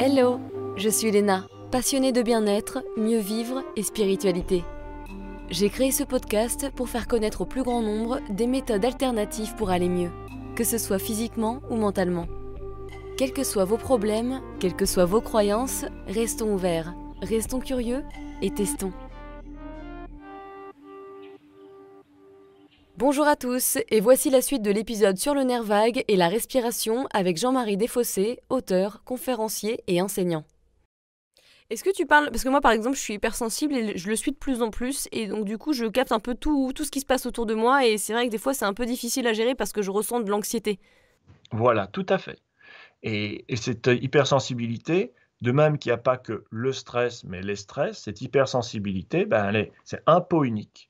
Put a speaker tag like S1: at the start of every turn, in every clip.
S1: Hello, je suis Léna, passionnée de bien-être, mieux vivre et spiritualité. J'ai créé ce podcast pour faire connaître au plus grand nombre des méthodes alternatives pour aller mieux, que ce soit physiquement ou mentalement. Quels que soient vos problèmes, quelles que soient vos croyances, restons ouverts, restons curieux et testons. Bonjour à tous, et voici la suite de l'épisode sur le nerf vague et la respiration avec Jean-Marie Desfossés, auteur, conférencier et enseignant. Est-ce que tu parles, parce que moi par exemple je suis hypersensible et je le suis de plus en plus, et donc du coup je capte un peu tout ce qui se passe autour de moi, et c'est vrai que des fois c'est un peu difficile à gérer parce que je ressens de l'anxiété.
S2: Voilà, tout à fait. Et cette hypersensibilité, de même qu'il n'y a pas que le stress, mais les stress, cette hypersensibilité, c'est un pot unique.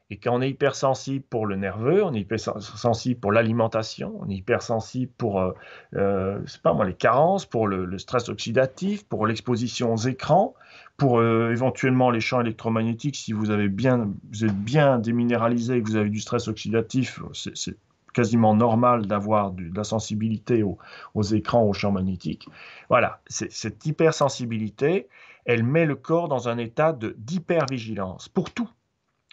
S2: Et quand on est hypersensible pour le nerveux, on est hypersensible pour l'alimentation, on est hypersensible pour, c'est pas moi, les carences, pour le stress oxydatif, pour l'exposition aux écrans, pour éventuellement les champs électromagnétiques. Si vous êtes bien déminéralisé et que vous avez du stress oxydatif, c'est quasiment normal d'avoir de la sensibilité aux écrans, aux champs magnétiques. Voilà, cette hypersensibilité, elle met le corps dans un état d'hypervigilance pour tout.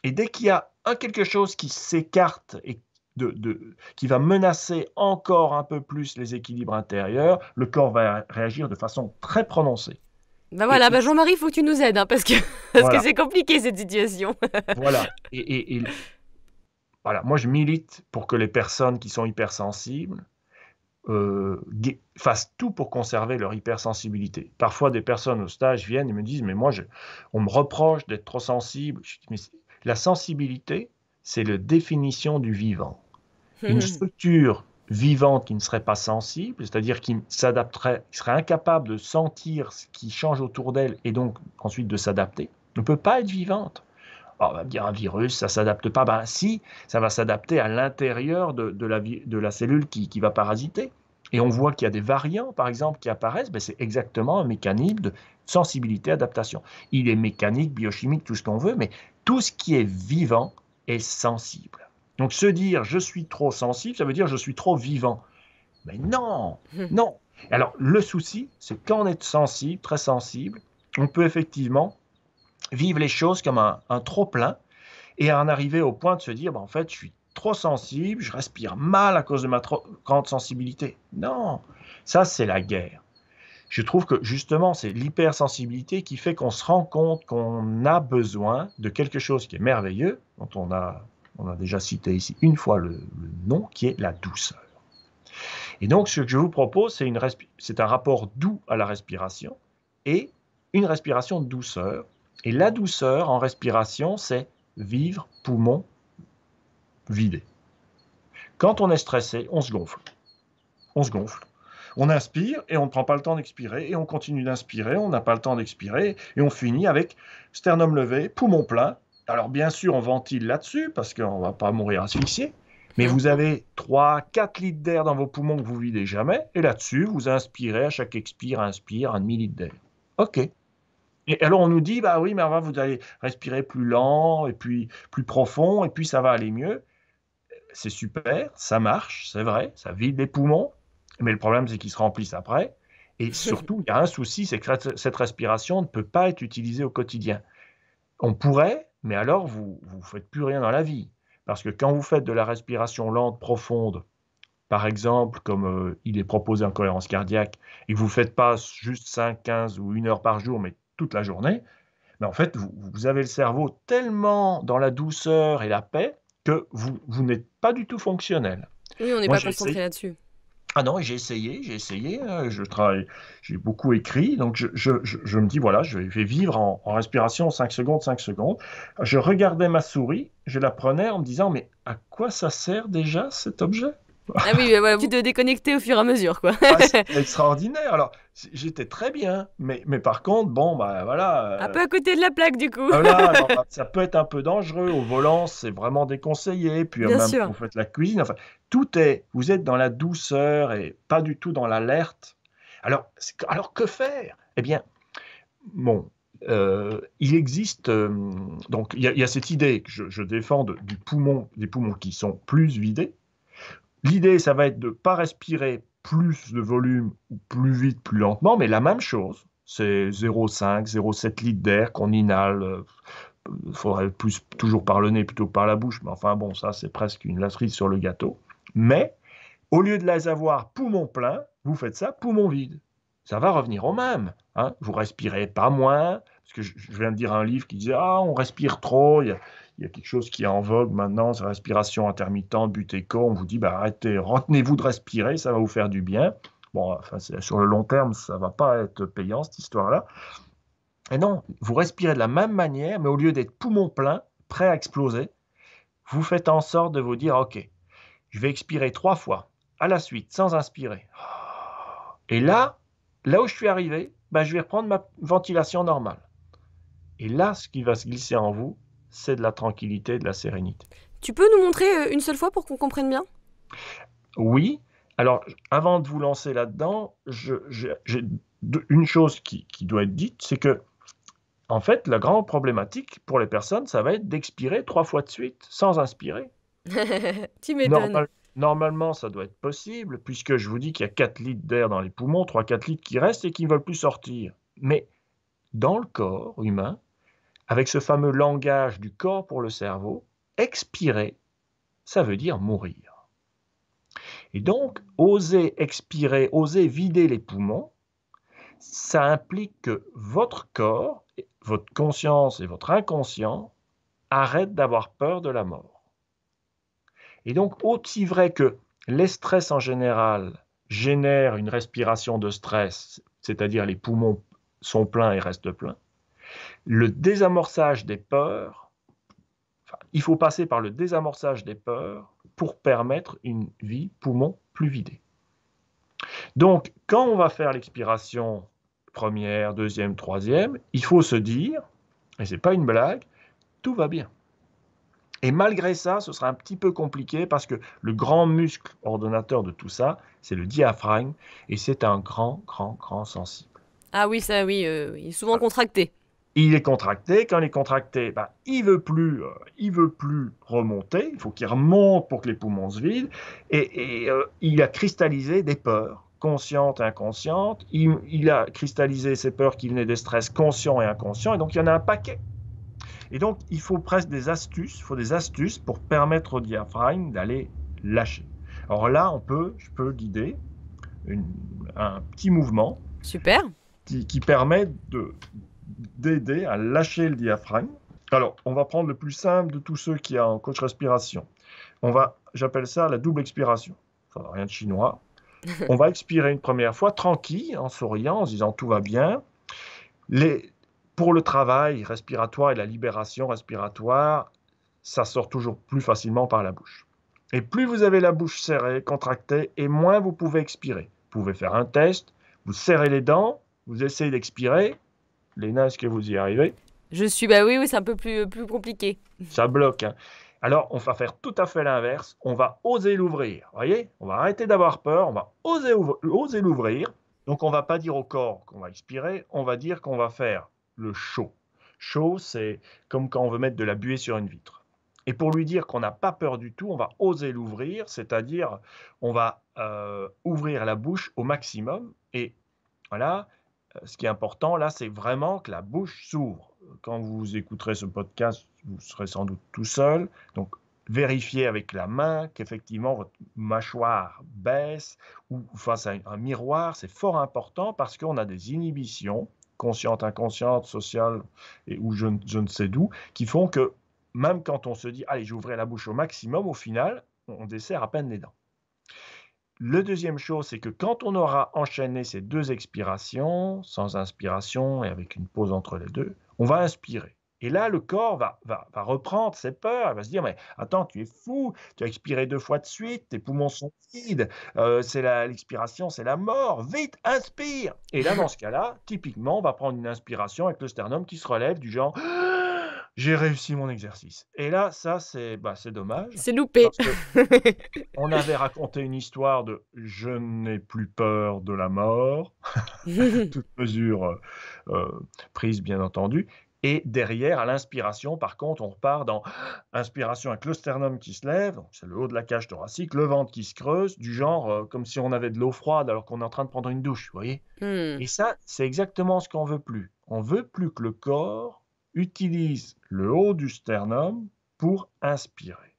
S2: Et dès qu'il y a quelque chose qui s'écarte et qui va menacer encore un peu plus les équilibres intérieurs, le corps va réagir de façon très prononcée.
S1: Voilà, Jean-Marie, il faut que tu nous aides, parce que
S2: Voilà.
S1: c'est compliqué cette situation.
S2: Voilà. Voilà, moi je milite pour que les personnes qui sont hypersensibles fassent tout pour conserver leur hypersensibilité. Parfois, des personnes au stage viennent et me disent « mais moi, on me reproche d'être trop sensible ». Mais la sensibilité, c'est la définition du vivant. Une structure vivante qui ne serait pas sensible, c'est-à-dire qui s'adapterait, qui serait incapable de sentir ce qui change autour d'elle et donc ensuite de s'adapter, ne peut pas être vivante. Alors, on va me dire, un virus, ça ne s'adapte pas. Ben si, ça va s'adapter à l'intérieur de la cellule qui va parasiter. Et on voit qu'il y a des variants, par exemple, qui apparaissent. Ben, c'est exactement un mécanisme de sensibilité-adaptation. Il est mécanique, biochimique, tout ce qu'on veut, mais tout ce qui est vivant est sensible. Donc, se dire « je suis trop sensible », ça veut dire « je suis trop vivant ». Mais non, non. Alors, le souci, c'est quand on est sensible, très sensible, on peut effectivement vivre les choses comme un trop-plein et en arriver au point de se dire, en fait, je suis trop sensible, je respire mal à cause de ma trop grande sensibilité. Non, ça, c'est la guerre. Je trouve que justement, c'est l'hypersensibilité qui fait qu'on se rend compte qu'on a besoin de quelque chose qui est merveilleux, dont on a déjà cité ici une fois le nom, qui est la douceur. Et donc, ce que je vous propose, c'est un rapport doux à la respiration et une respiration de douceur. Et la douceur en respiration, c'est vivre poumon vidé. Quand on est stressé, on se gonfle. On se gonfle. On inspire et on ne prend pas le temps d'expirer et on continue d'inspirer, on n'a pas le temps d'expirer et on finit avec sternum levé, poumon plein. Alors bien sûr, on ventile là-dessus parce qu'on ne va pas mourir asphyxié, mais vous avez 3-4 litres d'air dans vos poumons que vous videz jamais et là-dessus, vous inspirez à chaque expire, inspire un demi-litre d'air. OK. Et alors on nous dit, bah oui, mais avant vous allez respirer plus lent et puis plus profond et puis ça va aller mieux. C'est super, ça marche, c'est vrai, ça vide les poumons, mais le problème c'est qu'ils se remplissent après. Et surtout, il y a un souci, c'est que cette respiration ne peut pas être utilisée au quotidien. On pourrait, mais alors vous faites plus rien dans la vie. Parce que quand vous faites de la respiration lente, profonde, par exemple, comme il est proposé en cohérence cardiaque, et que vous ne faites pas juste 5, 15 ou 1 heure par jour, mais toute la journée, mais en fait, vous avez le cerveau tellement dans la douceur et la paix que vous n'êtes pas du tout fonctionnel.
S1: Oui, on n'est
S2: Moi,
S1: pas concentré là-dessus.
S2: Ah non, j'ai essayé, je travaille, j'ai beaucoup écrit, donc je me dis, voilà, je vais vivre en respiration 5 secondes, 5 secondes. Je regardais ma souris, je la prenais en me disant, mais à quoi ça sert déjà cet objet?
S1: Ah oui, voilà, tu te déconnecter au fur et à mesure, quoi.
S2: Ah, c'est extraordinaire. Alors, j'étais très bien, mais par contre, bon, bah voilà.
S1: Un peu à côté de la plaque, du coup.
S2: Voilà, alors, ça peut être un peu dangereux. Au volant, c'est vraiment déconseillé. Puis
S1: Bien
S2: même
S1: sûr.
S2: quand vous faites la cuisine, enfin, vous êtes dans la douceur et pas du tout dans l'alerte. Alors que faire? Eh bien, bon, il existe, donc il y a cette idée que je défends des poumons qui sont plus vidés. L'idée, ça va être de ne pas respirer plus de volume ou plus vite, plus lentement, mais la même chose. C'est 0,5, 0,7 litres d'air qu'on inhale. Il faudrait plus toujours par le nez plutôt que par la bouche, mais enfin bon, ça c'est presque une la cerise sur le gâteau. Mais au lieu de les avoir poumon plein, vous faites ça poumon vide. Ça va revenir au même. Hein. Vous respirez pas moins, parce que je viens de dire un livre qui disait ah on respire trop. Il y a quelque chose qui est en vogue maintenant, c'est la respiration intermittente, Buteyko. On vous dit bah arrêtez, retenez-vous de respirer, ça va vous faire du bien. Bon, enfin sur le long terme, ça va pas être payant cette histoire-là. Et non, vous respirez de la même manière, mais au lieu d'être poumon plein, prêt à exploser, vous faites en sorte de vous dire ok, je vais expirer 3 fois à la suite sans inspirer. Et là où je suis arrivé, ben, je vais reprendre ma ventilation normale. Et là, ce qui va se glisser en vous, c'est de la tranquillité, de la sérénité.
S1: Tu peux nous montrer une seule fois pour qu'on comprenne bien?
S2: Oui. Alors, avant de vous lancer là-dedans, j'ai une chose qui doit être dite, c'est que, en fait, la grande problématique pour les personnes, ça va être d'expirer 3 fois de suite sans inspirer.
S1: Tu m'étonnes.
S2: Normalement, ça doit être possible, puisque je vous dis qu'il y a 4 litres d'air dans les poumons, 3-4 litres qui restent et qui ne veulent plus sortir. Mais dans le corps humain, avec ce fameux langage du corps pour le cerveau, expirer, ça veut dire mourir. Et donc, oser expirer, oser vider les poumons, ça implique que votre corps, votre conscience et votre inconscient arrêtent d'avoir peur de la mort. Et donc, aussi vrai que les stress en général génèrent une respiration de stress, c'est-à-dire les poumons sont pleins et restent pleins, le désamorçage des peurs, il faut passer par le désamorçage des peurs pour permettre une vie poumon plus vidée. Donc, quand on va faire l'expiration première, deuxième, troisième, il faut se dire, et ce n'est pas une blague, tout va bien. Et malgré ça, ce sera un petit peu compliqué parce que le grand muscle ordonnateur de tout ça, c'est le diaphragme, et c'est un grand sensible.
S1: Ah oui, ça oui, il est souvent contracté.
S2: Il est contracté, quand il est contracté, ben, il veut plus remonter, il faut qu'il remonte pour que les poumons se vident, et il a cristallisé des peurs, conscientes et inconscientes, il a cristallisé ces peurs qui venaient des stress conscients et inconscients, et donc il y en a un paquet. Et donc, il faut presque des astuces pour permettre au diaphragme d'aller lâcher. Alors là, je peux guider un petit mouvement.
S1: Super.
S2: Qui permet d'aider à lâcher le diaphragme. Alors, on va prendre le plus simple de tous ceux qui ont en coach respiration. J'appelle ça la double expiration. Ça n'a rien de chinois. On va expirer une première fois, tranquille, en souriant, en se disant tout va bien. Pour le travail respiratoire et la libération respiratoire, ça sort toujours plus facilement par la bouche. Et plus vous avez la bouche serrée, contractée, et moins vous pouvez expirer. Vous pouvez faire un test, vous serrez les dents, vous essayez d'expirer. Léna, est-ce que vous y arrivez?
S1: Oui, c'est un peu plus compliqué.
S2: Ça bloque. Hein. Alors, on va faire tout à fait l'inverse. On va oser l'ouvrir. Vous voyez? On va arrêter d'avoir peur, on va oser l'ouvrir. Donc, on ne va pas dire au corps qu'on va expirer, on va dire qu'on va faire le chaud. Chaud, c'est comme quand on veut mettre de la buée sur une vitre. Et pour lui dire qu'on n'a pas peur du tout, on va oser l'ouvrir, c'est-à-dire on va ouvrir la bouche au maximum. Et voilà, ce qui est important là, c'est vraiment que la bouche s'ouvre. Quand vous écouterez ce podcast, vous serez sans doute tout seul. Donc, vérifiez avec la main qu'effectivement votre mâchoire baisse ou face à un miroir. C'est fort important parce qu'on a des inhibitions conscientes, inconscientes, sociales ou je ne sais d'où, qui font que même quand on se dit « allez, j'ouvrais la bouche au maximum », au final, on dessert à peine les dents. Le deuxième chose, c'est que quand on aura enchaîné ces 2 expirations, sans inspiration et avec une pause entre les deux, on va inspirer. Et là, le corps va reprendre ses peurs. Il va se dire, mais attends, tu es fou, tu as expiré 2 fois de suite, tes poumons sont vides, l'expiration, c'est la mort, vite, inspire. Et là, dans ce cas-là, typiquement, on va prendre une inspiration avec le sternum qui se relève du genre, j'ai réussi mon exercice. Et là, ça, c'est dommage.
S1: C'est loupé.
S2: Parce que on avait raconté une histoire de « je n'ai plus peur de la mort », toute mesure prise, bien entendu. Et derrière, à l'inspiration, par contre, on repart dans inspiration avec le sternum qui se lève, donc c'est le haut de la cage thoracique, le ventre qui se creuse, du genre comme si on avait de l'eau froide alors qu'on est en train de prendre une douche, vous voyez?
S1: Mmh.
S2: Et ça, c'est exactement ce qu'on veut plus. On veut plus que le corps utilise le haut du sternum pour inspirer.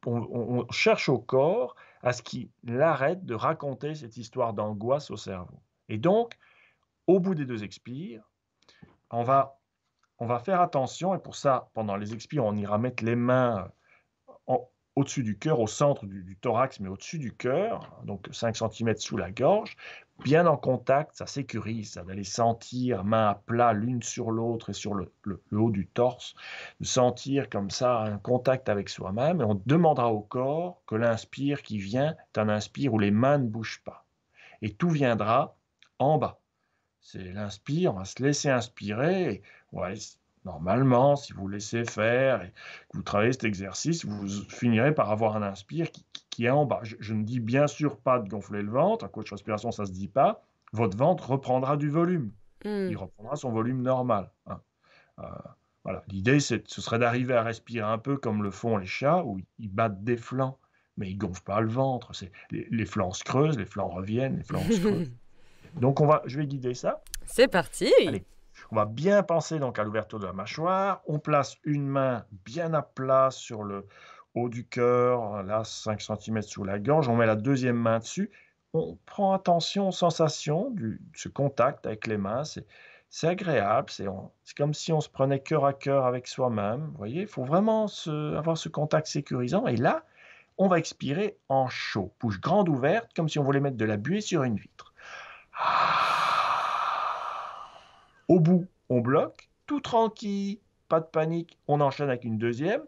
S2: On cherche au corps à ce qu'il arrête de raconter cette histoire d'angoisse au cerveau. Et donc, au bout des 2 expires, on va on va faire attention et pour ça, pendant les expires, on ira mettre les mains en au-dessus du cœur, au centre du thorax, mais au-dessus du cœur, donc 5 centimètres sous la gorge, bien en contact, ça sécurise, ça d'aller sentir main à plat l'une sur l'autre et sur le haut du torse, de sentir comme ça un contact avec soi-même et on demandera au corps que l'inspire qui vient est un inspire où les mains ne bougent pas et tout viendra en bas. C'est l'inspire, on va se laisser inspirer et ouais, normalement, si vous laissez faire et que vous travaillez cet exercice, vous finirez par avoir un inspire qui est en bas. Je ne dis bien sûr pas de gonfler le ventre, un coach respiration, ça ne se dit pas. Votre ventre reprendra du volume.
S1: Mmh.
S2: Il reprendra son volume normal, hein. Heu, voilà, l'idée ce serait d'arriver à respirer un peu comme le font les chats où ils battent des flancs, mais ils gonflent pas le ventre. C'est les flancs se creusent, les flancs reviennent, les flancs se creusent. Donc je vais guider ça.
S1: C'est parti!
S2: Allez, on va bien penser donc à l'ouverture de la mâchoire. On place une main bien à plat sur le haut du cœur, là 5 centimètres sous la gorge. On met la deuxième main dessus. On prend attention aux sensations de ce contact avec les mains. C'est agréable. C'est comme si on se prenait cœur à cœur avec soi-même. Vous voyez, il faut vraiment avoir ce contact sécurisant. Et là, on va expirer en chaud, bouche grande ouverte, comme si on voulait mettre de la buée sur une vitre. Au bout, on bloque, tout tranquille, pas de panique, on enchaîne avec une deuxième.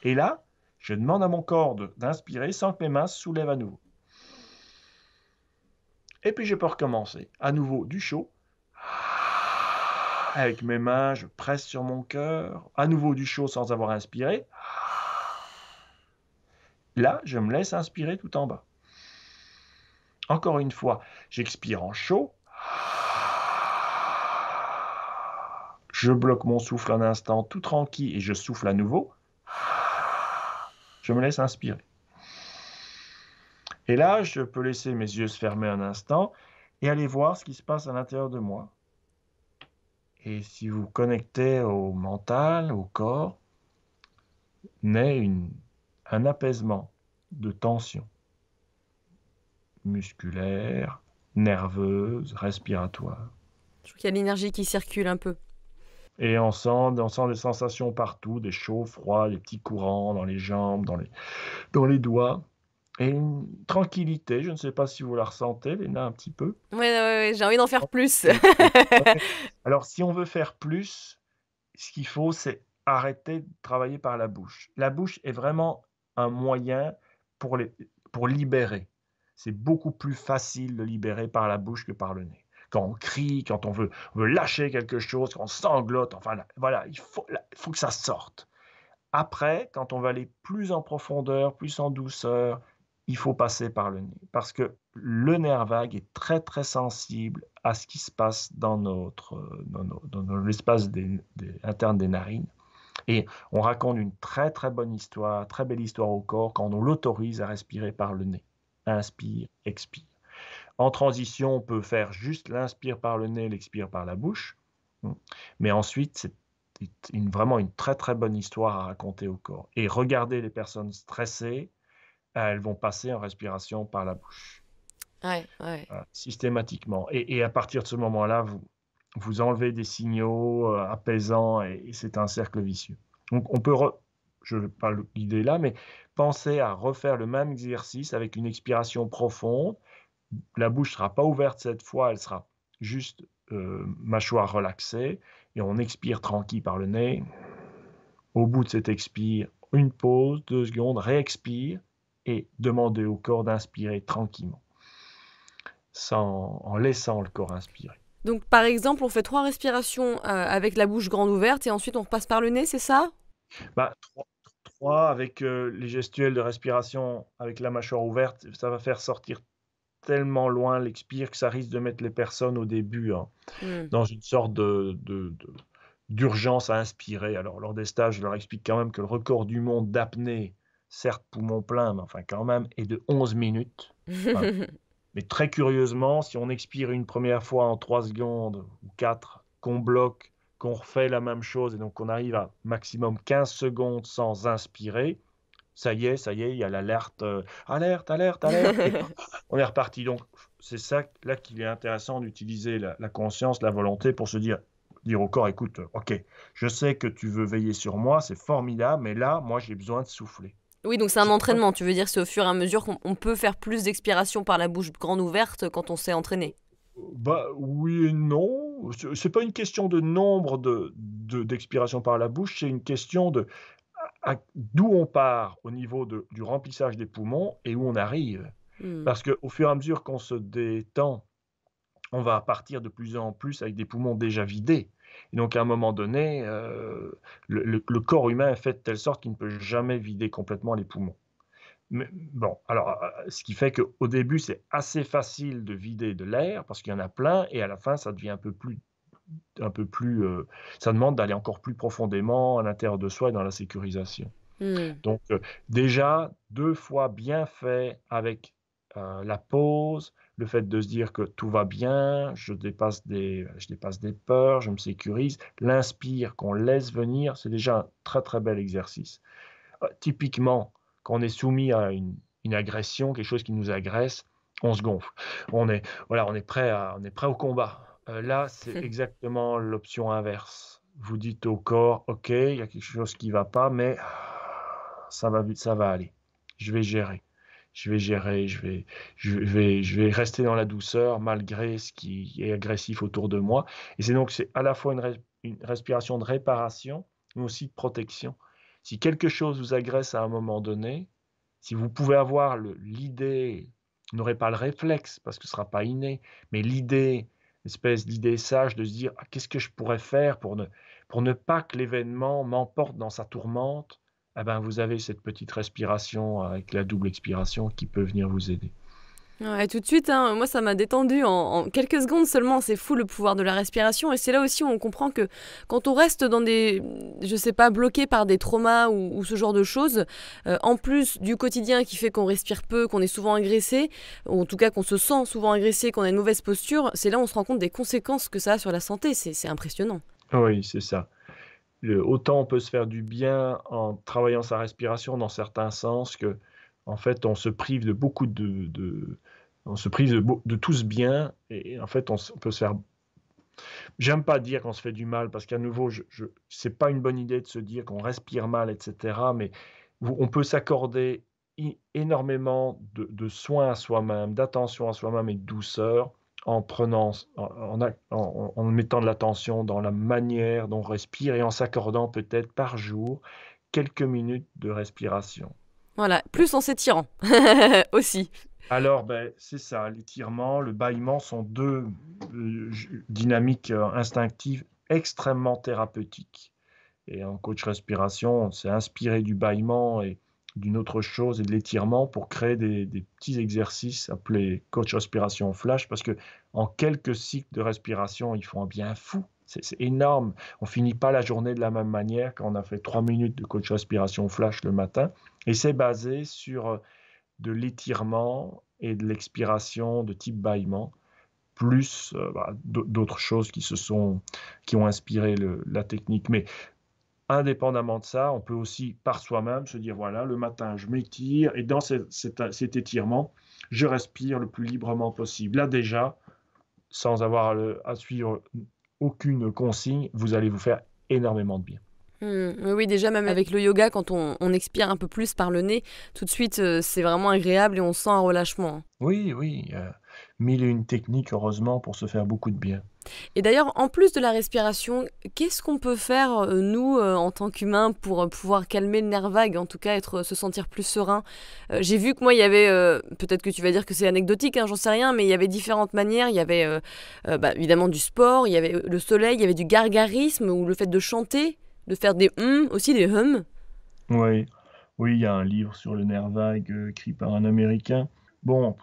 S2: Et là, je demande à mon corps d'inspirer sans que mes mains se soulèvent à nouveau. Et puis je peux recommencer. À nouveau, du chaud. Avec mes mains, je presse sur mon cœur. À nouveau, du chaud sans avoir inspiré. Là, je me laisse inspirer tout en bas. Encore une fois, j'expire en chaud. Je bloque mon souffle un instant tout tranquille et je souffle à nouveau. Je me laisse inspirer. Et là, je peux laisser mes yeux se fermer un instant et aller voir ce qui se passe à l'intérieur de moi. Et si vous connectez au mental, au corps, naît un apaisement de tension musculaire, nerveuse, respiratoire.
S1: Je trouve qu'il y a l'énergie qui circule un peu.
S2: Et on sent des sensations partout, des chauds, froids, des petits courants dans les jambes, dans les doigts. Et une tranquillité, je ne sais pas si vous la ressentez, Léna, un petit peu.
S1: Ouais, ouais, ouais, j'ai envie d'en faire plus.
S2: Ouais. Alors, si on veut faire plus, ce qu'il faut, c'est arrêter de travailler par la bouche. La bouche est vraiment un moyen pour pour libérer. C'est beaucoup plus facile de libérer par la bouche que par le nez. Quand on crie, quand on veut lâcher quelque chose, quand on sanglote, enfin, voilà, il faut que ça sorte. Après, quand on va aller plus en profondeur, plus en douceur, il faut passer par le nez. Parce que le nerf vague est très, très sensible à ce qui se passe dans l'espace interne des narines. Et on raconte une très, très bonne histoire, très belle histoire au corps quand on l'autorise à respirer par le nez. Inspire, expire. En transition, on peut faire juste l'inspire par le nez, l'expire par la bouche. Mais ensuite, c'est vraiment une très très bonne histoire à raconter au corps. Et regardez les personnes stressées, elles vont passer en respiration par la bouche,
S1: Ouais, ouais.
S2: systématiquement. Et à partir de ce moment-là, vous enlevez des signaux apaisants et c'est un cercle vicieux. Donc on peut, je ne vais pas le guider là, mais pensez à refaire le même exercice avec une expiration profonde. La bouche ne sera pas ouverte cette fois, elle sera juste mâchoire relaxée et on expire tranquille par le nez. Au bout de cet expire, une pause, 2 secondes, réexpire et demandez au corps d'inspirer tranquillement, en laissant le corps inspirer.
S1: Donc, par exemple, on fait 3 respirations avec la bouche grande ouverte et ensuite on repasse par le nez, c'est ça?
S2: Bah, 3 avec les gestuels de respiration avec la mâchoire ouverte, ça va faire sortir tellement loin l'expire que ça risque de mettre les personnes au début
S1: Mmh.
S2: dans une sorte d'urgence à inspirer. Alors, lors des stages, je leur explique quand même que le record du monde d'apnée, certes poumon plein, mais enfin quand même, est de 11 minutes. Hein. Mais très curieusement, si on expire une première fois en 3 secondes ou 4, qu'on bloque, qu'on refait la même chose et donc qu'on arrive à maximum 15 secondes sans inspirer, ça y est, il y a l'alerte, alerte, alerte, alerte, et on est reparti. Donc, c'est ça là qu'il est intéressant d'utiliser la conscience, la volonté pour se dire au corps, écoute, ok, je sais que tu veux veiller sur moi, c'est formidable, mais là, moi, j'ai besoin de souffler.
S1: Oui, donc c'est un entraînement. Tu veux dire, c'est au fur et à mesure qu'on peut faire plus d'expiration par la bouche grande ouverte quand on s'est entraîné.
S2: Bah, oui et non. C'est pas une question de nombre d'expirations par la bouche, c'est une question de d'où on part au niveau du remplissage des poumons et où on arrive.
S1: Mmh.
S2: Parce qu'au fur et à mesure qu'on se détend, on va partir de plus en plus avec des poumons déjà vidés. Et donc à un moment donné, le corps humain est fait de telle sorte qu'il ne peut jamais vider complètement les poumons. Mais bon, alors, ce qui fait qu'au début, c'est assez facile de vider de l'air parce qu'il y en a plein et à la fin, ça devient ça demande d'aller encore plus profondément à l'intérieur de soi et dans la sécurisation.
S1: Mmh.
S2: Donc, déjà 2 fois bien fait avec, la pause, le fait de se dire que tout va bien, je dépasse des peurs, je me sécurise. L'inspire qu'on laisse venir, c'est déjà un très, très bel exercice. Typiquement, quand on est soumis à une agression, quelque chose qui nous agresse, on se gonfle. Voilà, on est prêt au combat. Là, c'est exactement l'option inverse. Vous dites au corps: «OK, il y a quelque chose qui va pas, mais ça va aller. Je vais gérer. Je vais gérer, je vais rester dans la douceur malgré ce qui est agressif autour de moi» et c'est à la fois une respiration de réparation, mais aussi de protection. Si quelque chose vous agresse à un moment donné, si vous pouvez avoir l'idée, vous n'aurez pas le réflexe parce que ce ne sera pas inné, mais l'idée, l'espèce d'idée sage de se dire: «Ah, qu'est-ce que je pourrais faire pour ne pas que l'événement m'emporte dans sa tourmente?» Eh ben, vous avez cette petite respiration avec la double expiration qui peut venir vous aider.
S1: Ouais, tout de suite, hein, moi ça m'a détendu en quelques secondes seulement. C'est fou le pouvoir de la respiration et c'est là aussi où on comprend que quand on reste dans des, je sais pas, bloqué par des traumas ou ce genre de choses, en plus du quotidien qui fait qu'on respire peu, qu'on est souvent agressé, ou en tout cas qu'on se sent souvent agressé, qu'on a une mauvaise posture, c'est là où on se rend compte des conséquences que ça a sur la santé. C'est impressionnant.
S2: Oui, c'est ça. Autant on peut se faire du bien en travaillant sa respiration dans certains sens que, en fait, on se prive de beaucoup on se prive de tout ce bien et en fait, on peut se faire. J'aime pas dire qu'on se fait du mal parce qu'à nouveau, c'est pas une bonne idée de se dire qu'on respire mal, et cetera, mais on peut s'accorder énormément de soins à soi-même, d'attention à soi-même et de douceur en prenant, en mettant de l'attention dans la manière dont on respire et en s'accordant peut-être par jour quelques minutes de respiration.
S1: Voilà, plus en s'étirant aussi.
S2: Alors, ben, c'est ça, l'étirement, le bâillement sont 2 dynamiques, instinctives extrêmement thérapeutiques et en coach respiration, on s'est inspiré du bâillement et d'une autre chose et de l'étirement pour créer des petits exercices appelés coach respiration flash parce que en quelques cycles de respiration, ils font un bien fou. C'est énorme. On finit pas la journée de la même manière quand on a fait 3 minutes de coach respiration flash le matin et c'est basé sur, de l'étirement et de l'expiration de type bâillement, plus, d'autres choses qui ont inspiré la technique. Mais indépendamment de ça, on peut aussi par soi-même se dire: «Voilà, le matin, je m'étire et dans cet étirement, je respire le plus librement possible». Là déjà, sans avoir à suivre aucune consigne, vous allez vous faire énormément de bien.
S1: Oui, oui, déjà même avec le yoga, quand on expire un peu plus par le nez, tout de suite, c'est vraiment agréable et on sent un relâchement, hein.
S2: Oui, oui, 1000 et une techniques heureusement pour se faire beaucoup de bien.
S1: Et d'ailleurs, en plus de la respiration, qu'est-ce qu'on peut faire, nous, en tant qu'humains, pour pouvoir calmer le nerf vague, en tout cas se sentir plus serein? J'ai vu que moi, il y avait, peut-être que tu vas dire que c'est anecdotique, hein, j'en sais rien, mais il y avait différentes manières. Il y avait, bah, évidemment du sport, il y avait le soleil, il y avait du gargarisme ou le fait de chanter, de faire des aussi des hums.
S2: Oui, oui, il y a un livre sur le nerf vague, écrit par un Américain. Bon,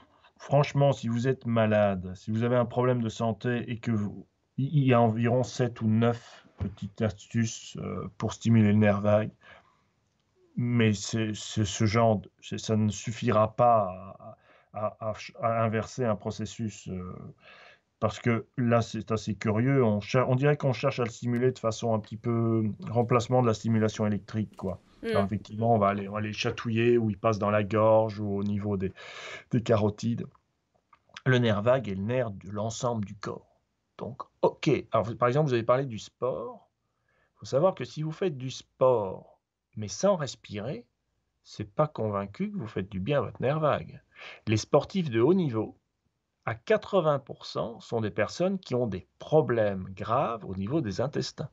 S2: franchement, si vous êtes malade, si vous avez un problème de santé et que il y a environ 7 ou 9 petites astuces pour stimuler le nerf vague, mais c'est ce genre, ça ne suffira pas à inverser un processus. Parce que là, c'est assez curieux. On dirait qu'on cherche à le stimuler de façon un petit peu remplacement de la stimulation électrique, quoi. Alors
S1: Hmm.
S2: effectivement, on va aller le chatouiller où il passe dans la gorge ou au niveau des carotides. Le nerf vague est le nerf de l'ensemble du corps. Donc, OK. Alors, par exemple, vous avez parlé du sport. Il faut savoir que si vous faites du sport, mais sans respirer, c'est pas convaincu que vous faites du bien à votre nerf vague. Les sportifs de haut niveau, à 80%, sont des personnes qui ont des problèmes graves au niveau des intestins.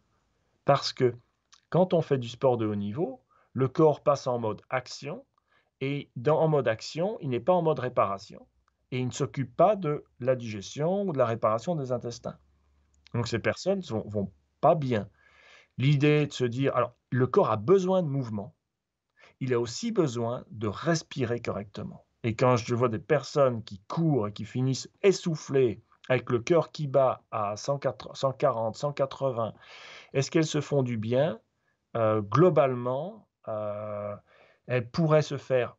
S2: Parce que quand on fait du sport de haut niveau, le corps passe en mode action et en mode action, il n'est pas en mode réparation. Et il ne s'occupe pas de la digestion ou de la réparation des intestins. Donc ces personnes vont pas bien. L'idée est de se dire, alors le corps a besoin de mouvement, il a aussi besoin de respirer correctement. Et quand je vois des personnes qui courent et qui finissent essoufflées, avec le cœur qui bat à 140, 180, est-ce qu'elles se font du bien? Globalement, elles pourraient se faire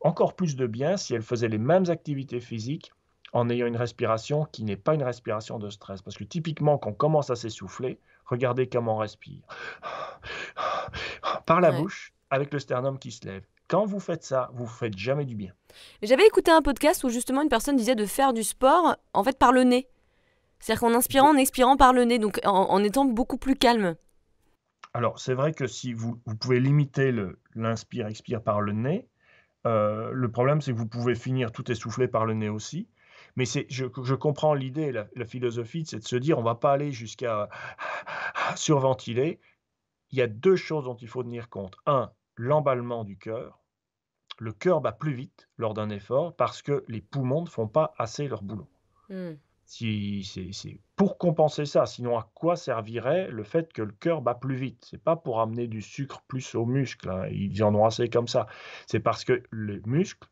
S2: encore plus de bien si elles faisaient les mêmes activités physiques en ayant une respiration qui n'est pas une respiration de stress. Parce que typiquement, quand on commence à s'essouffler, regardez comment on respire. Par la
S1: Ouais.
S2: bouche, avec le sternum qui se lève. Quand vous faites ça, vous ne faites jamais du bien.
S1: J'avais écouté un podcast où justement une personne disait de faire du sport en fait par le nez. C'est-à-dire qu'en inspirant, en expirant par le nez, donc en étant beaucoup plus calme.
S2: Alors, c'est vrai que si vous pouvez limiter l'inspire-expire par le nez, le problème, c'est que vous pouvez finir tout essoufflé par le nez aussi. Mais je comprends l'idée, la philosophie, c'est de se dire, on ne va pas aller jusqu'à surventiler. Il y a 2 choses dont il faut tenir compte. Un, l'emballement du cœur. Le cœur bat plus vite lors d'un effort parce que les poumons ne font pas assez leur boulot.
S1: Hmm.
S2: Si c'est pour compenser ça, sinon à quoi servirait le fait que le cœur bat plus vite? C'est pas pour amener du sucre plus aux muscles, hein, ils en ont assez comme ça. C'est parce que les muscles,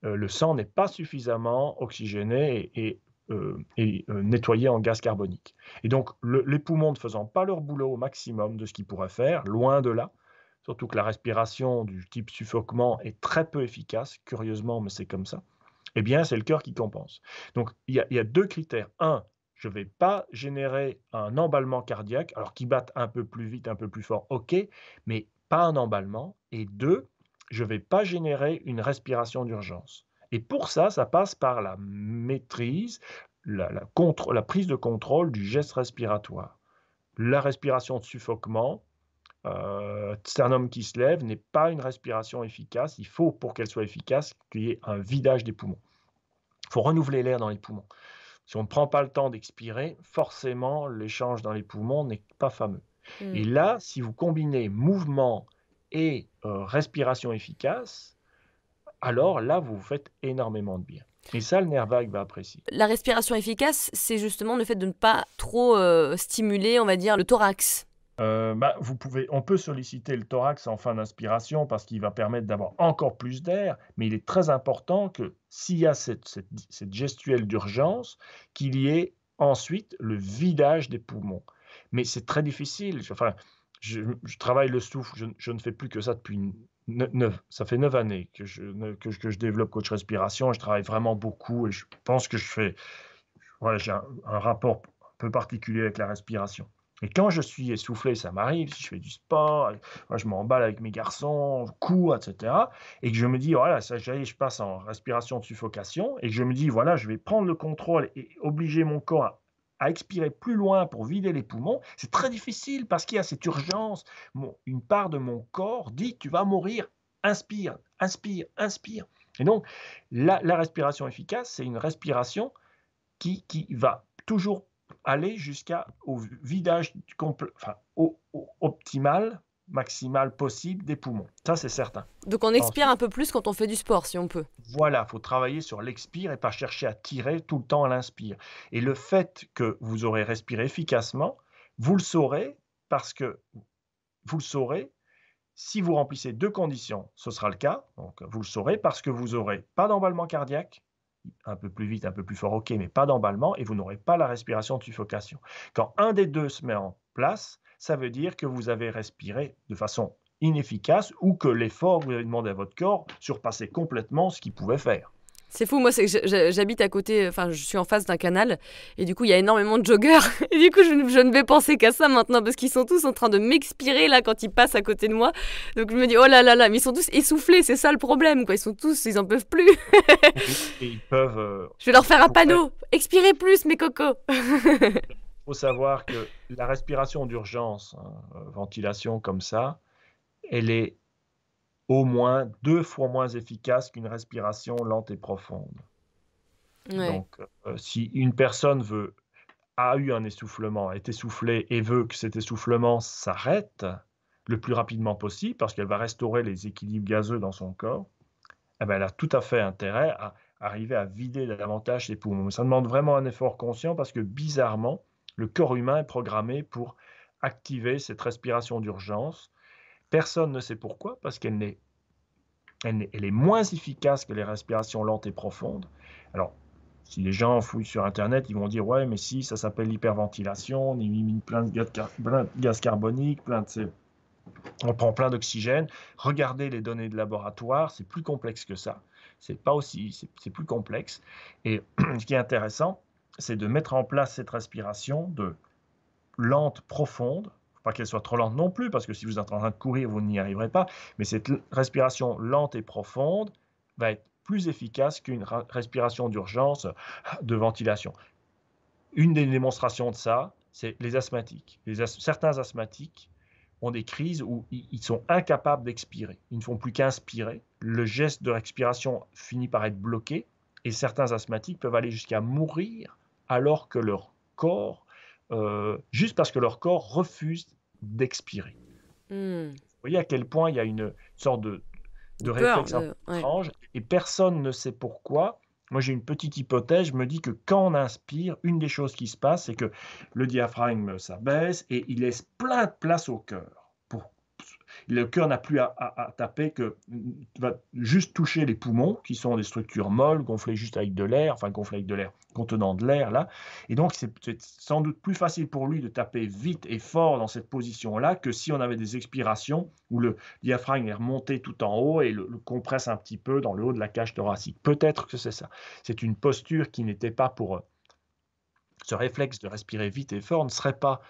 S2: le sang n'est pas suffisamment oxygéné et nettoyé en gaz carbonique. Et donc les poumons ne faisant pas leur boulot au maximum de ce qu'ils pourraient faire, loin de là, surtout que la respiration du type suffoquement est très peu efficace, curieusement, mais c'est comme ça. Eh bien, c'est le cœur qui compense. Donc, il y a 2 critères. Un, je ne vais pas générer un emballement cardiaque, alors qu'il batte un peu plus vite, un peu plus fort, OK, mais pas un emballement. Et 2, je ne vais pas générer une respiration d'urgence. Et pour ça, ça passe par la maîtrise, la prise de contrôle du geste respiratoire. La respiration de suffoquement, sternum qui se lève, n'est pas une respiration efficace. Il faut, pour qu'elle soit efficace, qu'il y ait un vidage des poumons. Il faut renouveler l'air dans les poumons. Si on ne prend pas le temps d'expirer, forcément, l'échange dans les poumons n'est pas fameux. Et
S1: Hmm.
S2: là, si vous combinez mouvement et respiration efficace, alors là, vous vous faites énormément de bien. Et ça, le nerf vague va apprécier.
S1: La respiration efficace, c'est justement le fait de ne pas trop stimuler, on va dire, le thorax.
S2: On peut solliciter le thorax en fin d'inspiration parce qu'il va permettre d'avoir encore plus d'air, mais il est très important que s'il y a cette gestuelle d'urgence, qu'il y ait ensuite le vidage des poumons. Mais c'est très difficile. Enfin, je travaille le souffle, je ne fais plus que ça depuis ça fait 9 années que je développe coach respiration. Je travaille vraiment beaucoup et je pense que voilà, j'ai un rapport un peu particulier avec la respiration. Et quand je suis essoufflé, ça m'arrive, si je fais du sport, moi, je m'emballe avec mes garçons, je cours, etc. Et que je me dis, voilà, ça, je passe en respiration de suffocation, et que je me dis, voilà, je vais prendre le contrôle et obliger mon corps à expirer plus loin pour vider les poumons. C'est très difficile parce qu'il y a cette urgence. Une part de mon corps dit, tu vas mourir, inspire, inspire, inspire. Et donc, la respiration efficace, c'est une respiration qui va toujours aller jusqu'au vidage optimal, maximal possible des poumons. Ça, c'est certain.
S1: Donc on expire
S2: Ensuite,
S1: un peu plus quand on fait du sport, si on peut.
S2: voilà, il faut travailler sur l'expire et pas chercher à tirer tout le temps à l'inspire. Et le fait que vous aurez respiré efficacement, vous le saurez parce que vous le saurez Si vous remplissez 2 conditions, ce sera le cas, donc vous le saurez parce que vous aurez pas d'emballement cardiaque, un peu plus vite, un peu plus fort, OK, mais pas d'emballement et vous n'aurez pas la respiration de suffocation. Quand un des 2 se met en place, ça veut dire que vous avez respiré de façon inefficace ou que l'effort que vous avez demandé à votre corps surpassait complètement ce qu'il pouvait faire.
S1: C'est fou, moi j'habite à côté, enfin je suis en face d'un canal et du coup il y a énormément de joggeurs et du coup je ne vais penser qu'à ça maintenant parce qu'ils sont tous en train de m'expirer là quand ils passent à côté de moi. Donc je me dis oh là là là, mais ils sont tous essoufflés, c'est ça le problème quoi, ils en peuvent plus.
S2: Et ils peuvent,
S1: Je vais leur faire un
S2: pourraient
S1: panneau, expirez plus mes cocos.
S2: faut savoir que la respiration d'urgence, hein, ventilation comme ça, elle est au moins 2 fois moins efficace qu'une respiration lente et profonde.
S1: Ouais.
S2: Donc, si une personne a eu un essoufflement, est essoufflée et veut que cet essoufflement s'arrête le plus rapidement possible parce qu'elle va restaurer les équilibres gazeux dans son corps, eh ben, elle a tout à fait intérêt à arriver à vider davantage ses poumons. Mais ça demande vraiment un effort conscient parce que bizarrement, le corps humain est programmé pour activer cette respiration d'urgence. Personne ne sait pourquoi, parce elle est moins efficace que les respirations lentes et profondes. Alors, si les gens fouillent sur internet, ils vont dire: «Ouais, mais si, ça s'appelle l'hyperventilation, on élimine plein de gaz carbonique, on prend plein d'oxygène». Regardez les données de laboratoire, c'est plus complexe que ça. C'est plus complexe et ce qui est intéressant, c'est de mettre en place cette respiration de lente, profonde. Faut pas qu'elle soit trop lente non plus, parce que si vous êtes en train de courir, vous n'y arriverez pas. Mais cette respiration lente et profonde va être plus efficace qu'une respiration d'urgence de ventilation. Une des démonstrations de ça, c'est les asthmatiques. Certains asthmatiques ont des crises où ils sont incapables d'expirer. Ils ne font plus qu'inspirer. Le geste de respiration finit par être bloqué et certains asthmatiques peuvent aller jusqu'à mourir alors que leur corps, juste parce que leur corps refuse d'expirer.
S1: Hmm.
S2: Vous voyez à quel point il y a une sorte de
S1: Peur
S2: réflexe un
S1: de...
S2: peu
S1: Ouais.
S2: étrange et personne ne sait pourquoi. Moi, j'ai une petite hypothèse, je me dis que quand on inspire, une des choses qui se passe, c'est que le diaphragme s'abaisse et il laisse plein de place au cœur. Le cœur n'a plus à taper que va juste toucher les poumons, qui sont des structures molles, gonflées juste avec de l'air, enfin gonflées avec de l'air, contenant de l'air là. Et donc, c'est sans doute plus facile pour lui de taper vite et fort dans cette position-là que si on avait des expirations où le diaphragme est remonté tout en haut et le compresse un petit peu dans le haut de la cage thoracique. Peut-être que c'est ça. C'est une posture qui n'était pas pour ce réflexe de respirer vite et fort ne serait pas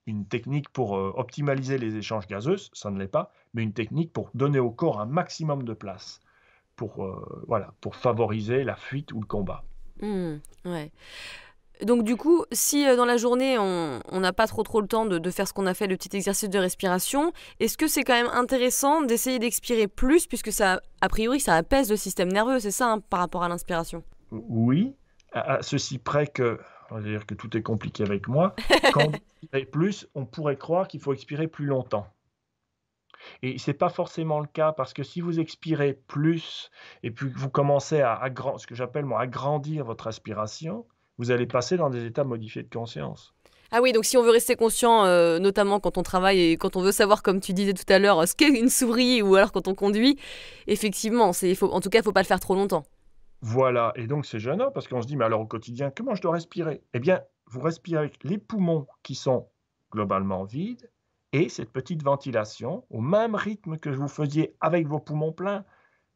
S2: une technique pour optimaliser les échanges gazeux, ça ne l'est pas, mais une technique pour donner au corps un maximum de place, voilà, pour favoriser la fuite ou le combat.
S1: Hmm. Ouais. Donc du coup, si dans la journée on n'a pas trop le temps de faire ce qu'on a fait, le petit exercice de respiration, est-ce que c'est quand même intéressant d'essayer d'expirer plus puisque ça, a priori, ça apaise le système nerveux, c'est ça, hein, par rapport à l'inspiration?
S2: Oui, à ceci près que, on va dire que tout est compliqué avec moi, quand on expire plus, on pourrait croire qu'il faut expirer plus longtemps. Et c'est pas forcément le cas parce que si vous expirez plus et puis que vous commencez ce que j'appelle moi agrandir votre respiration, vous allez passer dans des états modifiés de conscience.
S1: Ah oui, donc si on veut rester conscient, notamment quand on travaille et quand on veut savoir, comme tu disais tout à l'heure, ce qu'est une souris ou alors quand on conduit, effectivement, en tout cas, il ne faut pas le faire trop longtemps.
S2: Voilà, et donc c'est gênant parce qu'on se dit: «Mais alors au quotidien, comment je dois respirer?» Eh bien, vous respirez avec les poumons qui sont globalement vides et cette petite ventilation au même rythme que vous faisiez avec vos poumons pleins,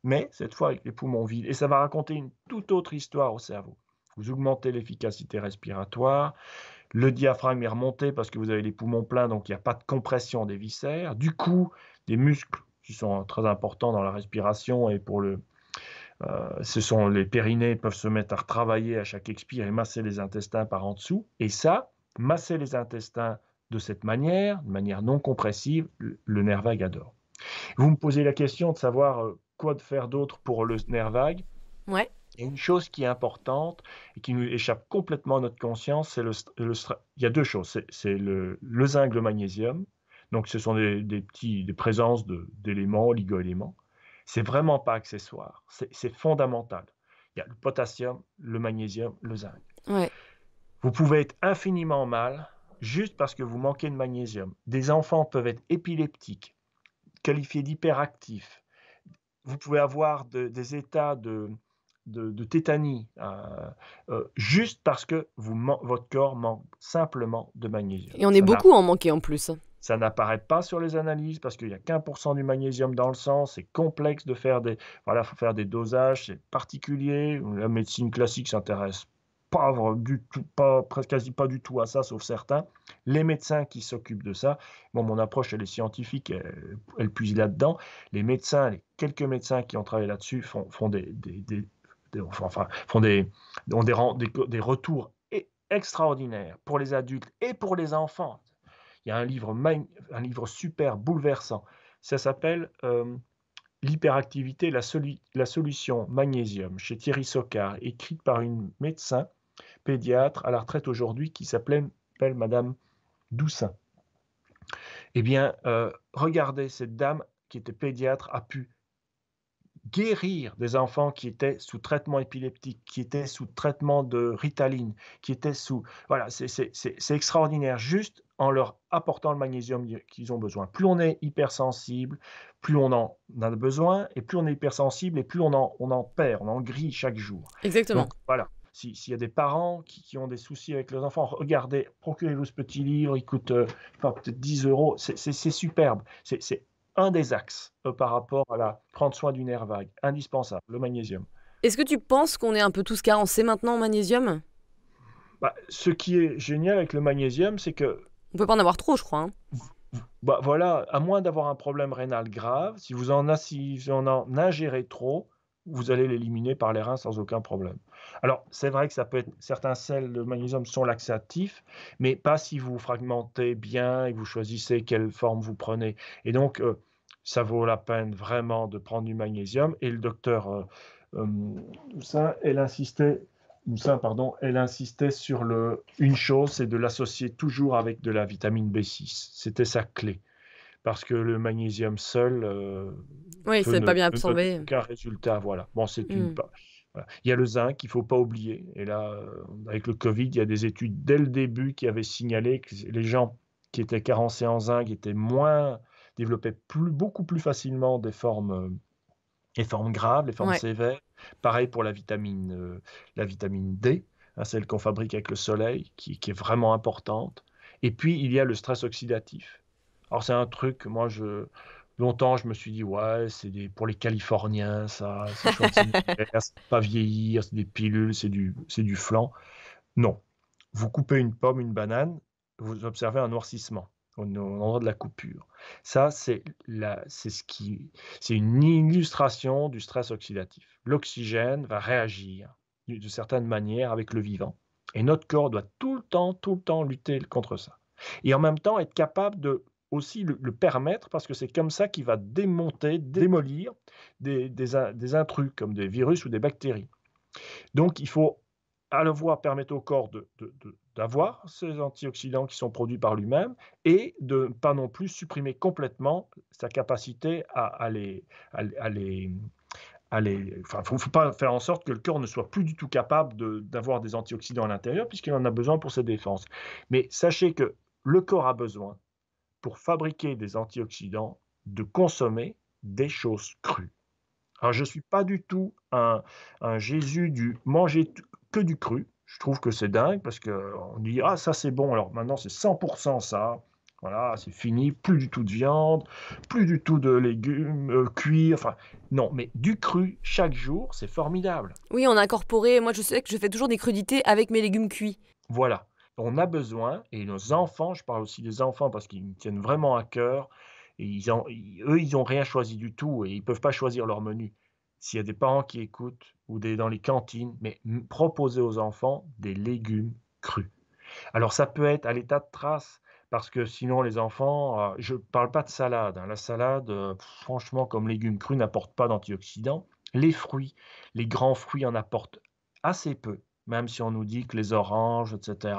S2: mais cette fois avec les poumons vides et ça va raconter une toute autre histoire au cerveau. Vous augmentez l'efficacité respiratoire, le diaphragme est remonté parce que vous avez les poumons pleins, donc il n'y a pas de compression des viscères. Du coup, des muscles qui sont très importants dans la respiration et ce sont les périnées peuvent se mettre à retravailler à chaque expire et masser les intestins par en dessous. Et ça, masser les intestins de cette manière, de manière non compressive, le nerf vague adore. Vous me posez la question de savoir quoi de faire d'autre pour le nerf vague.
S1: Ouais.
S2: Il y a une chose qui est importante et qui nous échappe complètement à notre conscience, c'est il y a deux choses, c'est le zinc, le magnésium. Donc ce sont des présences d'éléments, oligo-éléments. C'est vraiment pas accessoire, c'est fondamental. Il y a le potassium, le magnésium, le zinc.
S1: Ouais.
S2: Vous pouvez être infiniment mal juste parce que vous manquez de magnésium. Des enfants peuvent être épileptiques, qualifiés d'hyperactifs. Vous pouvez avoir des états de tétanie, juste parce que votre corps manque simplement de magnésium.
S1: Et on est beaucoup à en manquer en plus.
S2: Ça n'apparaît pas sur les analyses parce qu'il n'y a qu'1 % du magnésium dans le sang. C'est complexe de faire voilà, faut faire des dosages, c'est particulier. La médecine classique s'intéresse pas du tout, quasi pas du tout à ça, sauf certains. Les médecins qui s'occupent de ça, bon, mon approche, elle est scientifique, elle puise là-dedans. Les médecins, les quelques médecins qui ont travaillé là-dessus font des retours extraordinaires pour les adultes et pour les enfants. Il y a un livre super bouleversant. Ça s'appelle L'hyperactivité, la solution magnésium, chez Thierry Socard, écrite par une médecin pédiatre à la retraite aujourd'hui qui s'appelle Madame Doussin. Eh bien, regardez, cette dame qui était pédiatre a pu guérir des enfants qui étaient sous traitement épileptique, qui étaient sous traitement de Ritaline, qui étaient sous... Voilà, c'est extraordinaire, juste en leur apportant le magnésium qu'ils ont besoin. Plus on est hypersensible, plus on en a besoin, et plus on est hypersensible, et plus on en perd, on en grille chaque jour.
S1: Exactement.
S2: Donc voilà, s'il y a des parents qui ont des soucis avec leurs enfants, regardez, procurez-vous ce petit livre, il coûte peut-être 10 €, c'est superbe, c'est un des axes par rapport à prendre soin du nerf vague, indispensable, le magnésium.
S1: Est-ce que tu penses qu'on est un peu tous carencés maintenant en magnésium?
S2: Ce qui est génial avec le magnésium, c'est que
S1: On peut pas en avoir trop, je crois.
S2: voilà, à moins d'avoir un problème rénal grave, si vous en ingérez trop, vous allez l'éliminer par les reins sans aucun problème. Alors, c'est vrai que ça peut être certains sels de magnésium sont laxatifs, mais pas si vous fragmentez bien et vous choisissez quelle forme vous prenez. Et donc, ça vaut la peine vraiment de prendre du magnésium. Et le docteur Moussin, elle insistait sur une chose, c'est de l'associer toujours avec de la vitamine B6. C'était sa clé. Parce que le magnésium seul
S1: Oui, c'est pas bien absorbé.
S2: ne donne aucun résultat. Voilà. Bon, voilà. Il y a le zinc qu'il ne faut pas oublier. Et là, avec le Covid, il y a des études dès le début qui avaient signalé que les gens qui étaient carencés en zinc développaient beaucoup plus facilement des formes graves, les formes sévères. Pareil pour la vitamine D, hein, celle qu'on fabrique avec le soleil, qui est vraiment importante. Et puis, il y a le stress oxydatif. Alors, c'est un truc, longtemps, je me suis dit, ouais, pour les Californiens, ça, c'est chouette, c'est pas vieillir, c'est des pilules, c'est du flan. Non. Vous coupez une pomme, une banane, vous observez un noircissement au endroit de la coupure. Ça, c'est une illustration du stress oxydatif. L'oxygène va réagir de certaines manières avec le vivant. Et notre corps doit tout le temps lutter contre ça. Et en même temps, être capable de aussi le permettre, parce que c'est comme ça qu'il va démolir des intrus, comme des virus ou des bactéries. Donc, il faut à la fois permettre au corps d'avoir ces antioxydants qui sont produits par lui-même et de ne pas non plus supprimer complètement sa capacité faut pas faire en sorte que le corps ne soit plus du tout capable d'avoir des antioxydants à l'intérieur puisqu'il en a besoin pour ses défenses. Mais sachez que le corps a besoin, pour fabriquer des antioxydants, de consommer des choses crues. Alors, je ne suis pas du tout un Jésus du manger que du cru. Je trouve que c'est dingue parce qu'on dit ah ça c'est bon, alors maintenant c'est 100% ça. Voilà, c'est fini, plus du tout de viande, plus du tout de légumes cuits, enfin non, mais du cru chaque jour, c'est formidable.
S1: Oui, on a incorporé, moi je sais que je fais toujours des crudités avec mes légumes cuits.
S2: Voilà, on a besoin, et nos enfants, je parle aussi des enfants parce qu'ils me tiennent vraiment à cœur, et eux, ils n'ont rien choisi du tout et ils ne peuvent pas choisir leur menu. S'il y a des parents qui écoutent ou dans les cantines, mais proposez aux enfants des légumes crus. Alors ça peut être à l'état de trace, parce que sinon les enfants, je ne parle pas de salade, hein. La salade, franchement, comme légumes crus, n'apporte pas d'antioxydants. Les fruits, les grands fruits en apportent assez peu, même si on nous dit que les oranges, etc.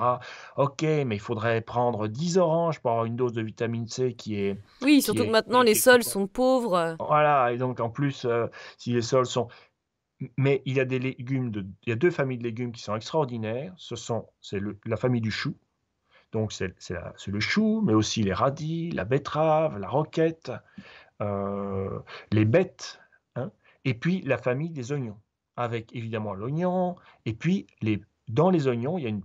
S2: Ok, mais il faudrait prendre 10 oranges pour avoir une dose de vitamine C
S1: Oui, surtout que maintenant les sols sont pauvres.
S2: Voilà, et donc en plus, si les sols sont... Mais il y a il y a 2 familles de légumes qui sont extraordinaires. C'est la famille du chou. Donc c'est le chou, mais aussi les radis, la betterave, la roquette. les bêtes, hein, et puis la famille des oignons, avec évidemment l'oignon, et puis dans les oignons, il y a une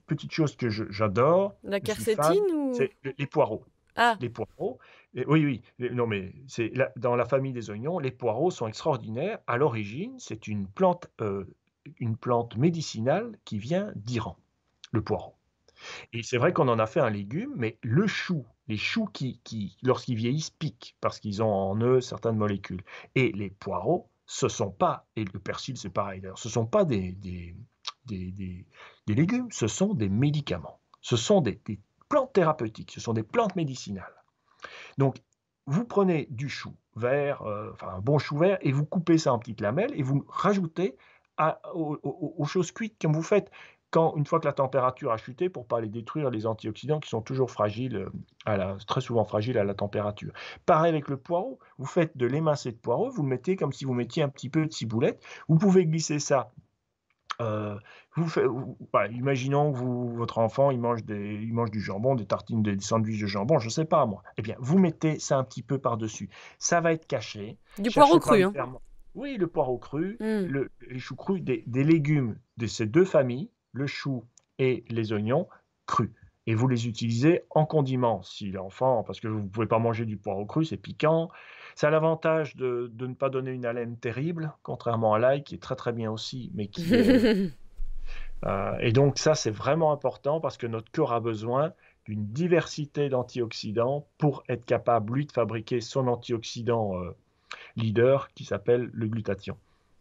S2: petite chose que j'adore,
S1: La
S2: je suis fan,
S1: quercétine ou...
S2: c'est les poireaux.
S1: Ah,
S2: Les poireaux, oui, oui, non mais dans la famille des oignons, les poireaux sont extraordinaires. À l'origine, c'est une plante médicinale qui vient d'Iran, le poireau. Et c'est vrai qu'on en a fait un légume, mais les choux qui lorsqu'ils vieillissent, piquent parce qu'ils ont en eux certaines molécules. Et les poireaux, ce sont pas, et le persil c'est pareil d'ailleurs, ce sont pas des, des- des légumes, ce sont des médicaments. Ce sont des plantes thérapeutiques, ce sont des plantes médicinales. Donc, vous prenez du chou vert, enfin un bon chou vert, et vous coupez ça en petites lamelles et vous rajoutez aux choses cuites comme vous faites une fois que la température a chuté pour ne pas les détruire, les antioxydants qui sont toujours fragiles, très souvent fragiles à la température. Pareil avec le poireau, vous faites de l'émincé de poireau, vous le mettez comme si vous mettiez un petit peu de ciboulette, vous pouvez glisser ça. Imaginons que votre enfant, il mange du jambon, des tartines, des sandwichs de jambon, je ne sais pas moi. Eh bien, vous mettez ça un petit peu par-dessus. Ça va être caché.
S1: du poireau
S2: Cherchez pas
S1: cru,
S2: le
S1: hein.
S2: Oui, le poireau cru,
S1: Hmm.
S2: les choux crus, des légumes de ces deux familles, le chou et les oignons crus. Et vous les utilisez en condiment, si l'enfant, parce que vous ne pouvez pas manger du poireau cru, c'est piquant. Ça a l'avantage de ne pas donner une haleine terrible, contrairement à l'ail, qui est très très bien aussi, mais qui est et donc ça, c'est vraiment important parce que notre corps a besoin d'une diversité d'antioxydants pour être capable, lui, de fabriquer son antioxydant leader qui s'appelle le glutathion.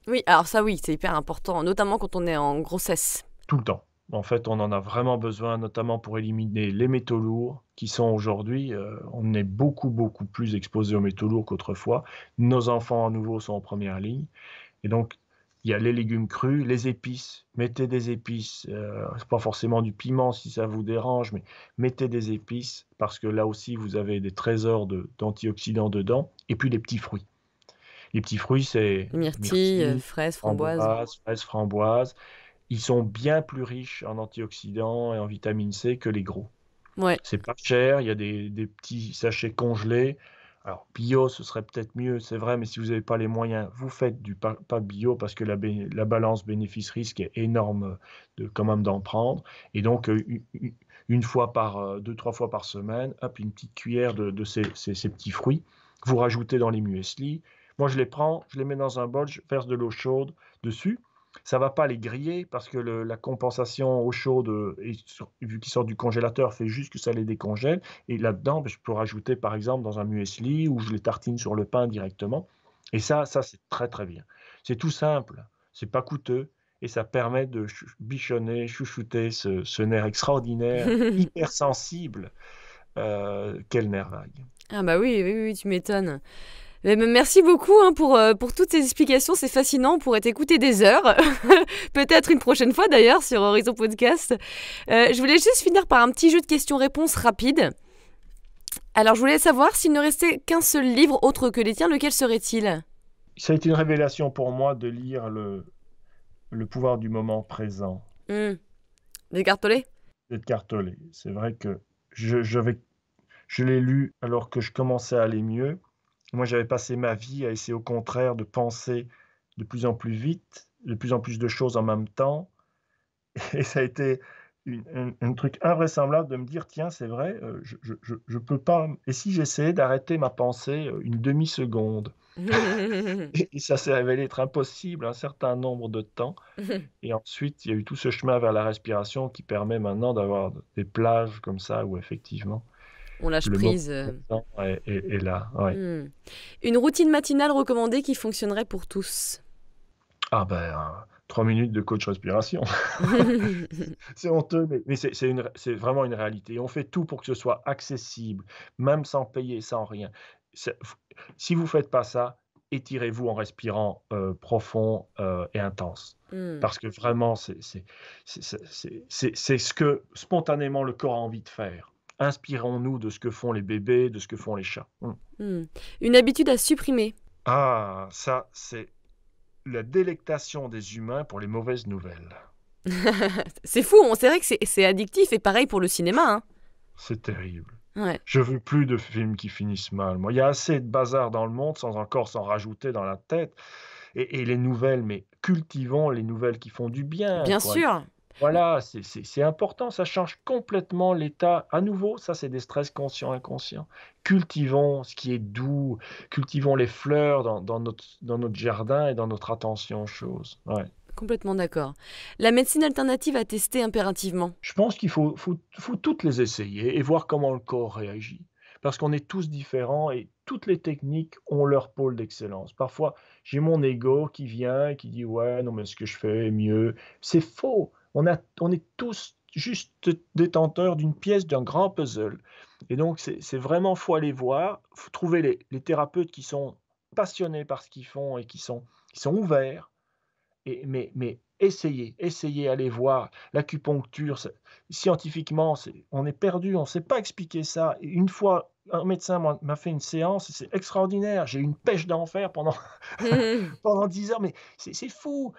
S1: Oui, alors ça oui, c'est hyper important, notamment quand on est en grossesse.
S2: Tout le temps. En fait, on en a vraiment besoin, notamment pour éliminer les métaux lourds qui sont aujourd'hui, on est beaucoup, beaucoup plus exposé aux métaux lourds qu'autrefois. Nos enfants, à nouveau, sont en première ligne. Et donc, il y a les légumes crus, les épices. Mettez des épices. C'est pas forcément du piment si ça vous dérange, mais mettez des épices parce que là aussi, vous avez des trésors d'antioxydants dedans. Et puis les petits fruits. Les petits fruits, c'est
S1: Myrtille,
S2: myrtille,
S1: fraises, framboises.
S2: fraises, framboises. Ils sont bien plus riches en antioxydants et en vitamine C que les gros.
S1: Ouais.
S2: C'est pas cher, il y a des petits sachets congelés. Alors, bio, ce serait peut-être mieux, c'est vrai, mais si vous n'avez pas les moyens, vous faites pas bio parce que la balance bénéfice-risque est énorme quand même d'en prendre. Et donc, une fois deux, trois fois par semaine, hop, une petite cuillère de ces petits fruits. Vous rajoutez dans les muesli. Moi, je les prends, je les mets dans un bol, je verse de l'eau chaude dessus. Ça ne va pas les griller parce que la compensation eau chaude, vu qu'ils sortent du congélateur, fait juste que ça les décongèle. Et là-dedans, je peux rajouter par exemple dans un muesli ou je les tartine sur le pain directement. Et ça c'est très très bien. C'est tout simple, c'est pas coûteux et ça permet de bichonner, chouchouter ce nerf extraordinaire, hypersensible qu'est le nerf vague.
S1: Ah bah oui, oui, oui, tu m'étonnes. Merci beaucoup hein, pour toutes ces explications, c'est fascinant, on pourrait t'écouter des heures, peut-être une prochaine fois d'ailleurs sur Horizon Podcast. Je voulais juste finir par un petit jeu de questions-réponses rapide. Alors je voulais savoir s'il ne restait qu'un seul livre autre que les tiens, lequel serait-il?
S2: Ça a été une révélation pour moi de lire le pouvoir du moment présent.
S1: Descartes Tolle?
S2: Edgar Tolle. C'est vrai que je l'ai lu alors que je commençais à aller mieux. Moi, j'avais passé ma vie à essayer au contraire de penser de plus en plus vite, de plus en plus de choses en même temps. Et ça a été un truc invraisemblable de me dire, tiens, c'est vrai, je peux pas. Et si j'essayais d'arrêter ma pensée une demi-seconde? Et ça s'est révélé être impossible un certain nombre de temps. Et ensuite, il y a eu tout ce chemin vers la respiration qui permet maintenant d'avoir des plages comme ça où effectivement
S1: On lâche
S2: le moment
S1: prise.
S2: présent est là. Ouais.
S1: Une routine matinale recommandée qui fonctionnerait pour tous.
S2: Ah ben, 3 minutes de coach respiration. C'est honteux, mais c'est vraiment une réalité. On fait tout pour que ce soit accessible, même sans payer, sans rien. Si vous ne faites pas ça, étirez-vous en respirant profond et intense. Parce que vraiment, c'est ce que spontanément le corps a envie de faire. Inspirons-nous de ce que font les bébés, de ce que font les chats.
S1: Une habitude à supprimer.
S2: Ah, ça, c'est la délectation des humains pour les mauvaises nouvelles.
S1: C'est fou, c'est vrai que c'est addictif et pareil pour le cinéma. Hein.
S2: C'est terrible.
S1: Ouais,
S2: Je veux plus de films qui finissent mal. Moi, il y a assez de bazar dans le monde sans encore s'en rajouter dans la tête. Et les nouvelles, mais cultivons les nouvelles qui font du bien,
S1: bien
S2: quoi.
S1: sûr.
S2: Voilà, c'est important, ça change complètement l'état. À nouveau, ça, c'est des stress conscients, inconscients. Cultivons ce qui est doux, cultivons les fleurs dans notre jardin et dans notre attention aux choses. Ouais.
S1: Complètement d'accord. La médecine alternative à tester impérativement.
S2: Je pense qu'il faut toutes les essayer et voir comment le corps réagit. Parce qu'on est tous différents et toutes les techniques ont leur pôle d'excellence. Parfois, j'ai mon ego qui vient et qui dit ouais, non, mais ce que je fais est mieux. C'est faux. On est tous juste détenteurs d'une pièce d'un grand puzzle. Et donc, c'est vraiment, faut aller voir, faut trouver les thérapeutes qui sont passionnés par ce qu'ils font et qui sont ouverts mais essayez, allez voir. L'acupuncture, scientifiquement, on est perdu, on ne sait pas expliquer ça. Et une fois, un médecin m'a fait une séance, c'est extraordinaire. J'ai eu une pêche d'enfer pendant, pendant 10 heures, mais c'est fou.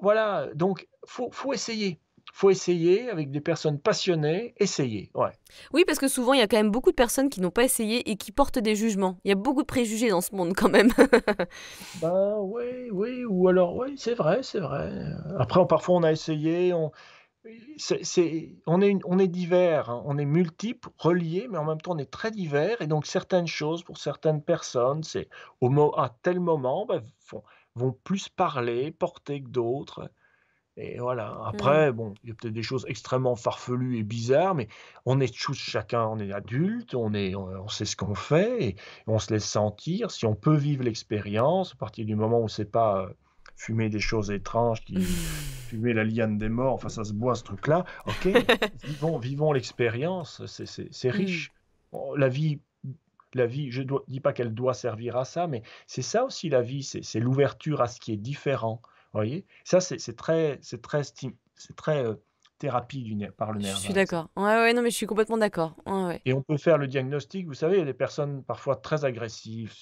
S2: Voilà, donc faut essayer. Faut essayer avec des personnes passionnées, essayer, ouais.
S1: Oui, parce que souvent, il y a quand même beaucoup de personnes qui n'ont pas essayé et qui portent des jugements. Il y a beaucoup de préjugés dans ce monde quand même.
S2: Ben oui, oui, ou alors, oui, c'est vrai, c'est vrai. Après, parfois, on a essayé, on est divers, hein, on est multiples, reliés, mais en même temps, on est très divers. Et donc, certaines choses, pour certaines personnes, c'est à tel moment, ben, vont plus parler, porter que d'autres. Et voilà.
S1: Hmm.
S2: Après, bon, il y a peut-être des choses extrêmement farfelues et bizarres, mais on est tous chacun, on est adulte, on sait ce qu'on fait et on se laisse sentir. Si on peut vivre l'expérience, à partir du moment où c'est pas fumer des choses étranges, fumer la liane des morts, enfin ça se boit ce truc-là, ok, vivons l'expérience, c'est
S1: Hmm.
S2: riche. Oh, la vie, je ne dis pas qu'elle doit servir à ça, mais c'est ça aussi la vie, c'est l'ouverture à ce qui est différent. Voyez? Ça, c'est très thérapie par le
S1: Je
S2: nerf
S1: suis
S2: vague, ça.
S1: d'accord. Ouais, ouais, non, mais je suis complètement d'accord. Ouais, ouais.
S2: Et on peut faire le diagnostic. Vous savez, il y a des personnes parfois très agressives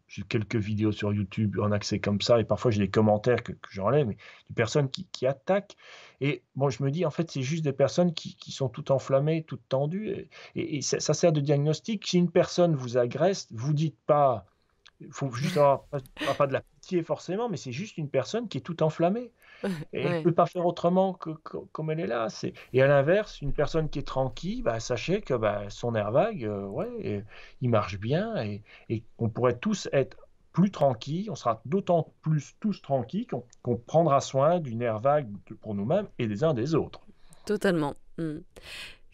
S2: j'ai quelques vidéos sur YouTube en accès comme ça et parfois j'ai des commentaires que j'enlève, mais des personnes qui attaquent et bon, je me dis: «En fait, c'est juste des personnes qui sont toutes enflammées, toutes tendues» et ça sert de diagnostic. Si une personne vous agresse, vous dites pas il faut juste avoir pas de la pitié forcément, mais c'est juste une personne qui est toute enflammée. Et elle
S1: Ouais.
S2: peut pas faire autrement que comme elle est là. Et à l'inverse, une personne qui est tranquille, bah, sachez que, bah, son nerf vague, ouais, il marche bien et on pourrait tous être plus tranquilles. On sera d'autant plus tous tranquilles qu'on prendra soin du nerf vague pour nous-mêmes et des uns des autres.
S1: Totalement. Hmm.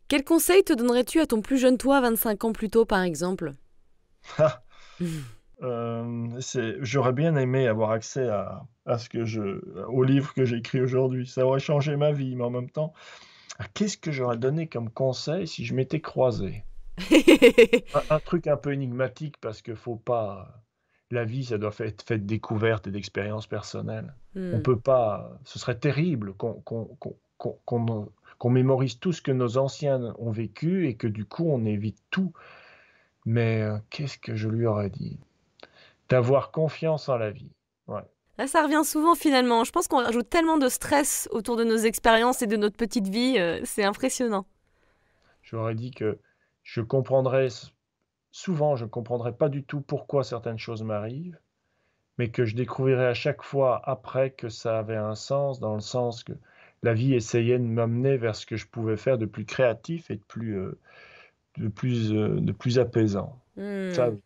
S1: Quel conseil te donnerais-tu à ton plus jeune toi, 25 ans plus tôt, par exemple?
S2: J'aurais bien aimé avoir accès au livre que j'écris aujourd'hui. Ça aurait changé ma vie, mais en même temps, qu'est-ce que j'aurais donné comme conseil si je m'étais croisé? Un truc un peu énigmatique parce que faut pas la vie, ça doit être fait de découvertes et d'expériences personnelles. On
S1: Hmm.
S2: peut pas ce serait terrible qu'on mémorise tout ce que nos anciens ont vécu et que du coup on évite tout. Mais, qu'est-ce que je lui aurais dit? D'avoir confiance en la vie. Ouais.
S1: Là, ça revient souvent finalement. Je pense qu'on rajoute tellement de stress autour de nos expériences et de notre petite vie, c'est impressionnant.
S2: J'aurais dit que je comprendrais souvent, je ne comprendrais pas du tout pourquoi certaines choses m'arrivent, mais que je découvrirais à chaque fois après que ça avait un sens, dans le sens que la vie essayait de m'amener vers ce que je pouvais faire de plus créatif et de plus apaisant. Ça
S1: Hmm.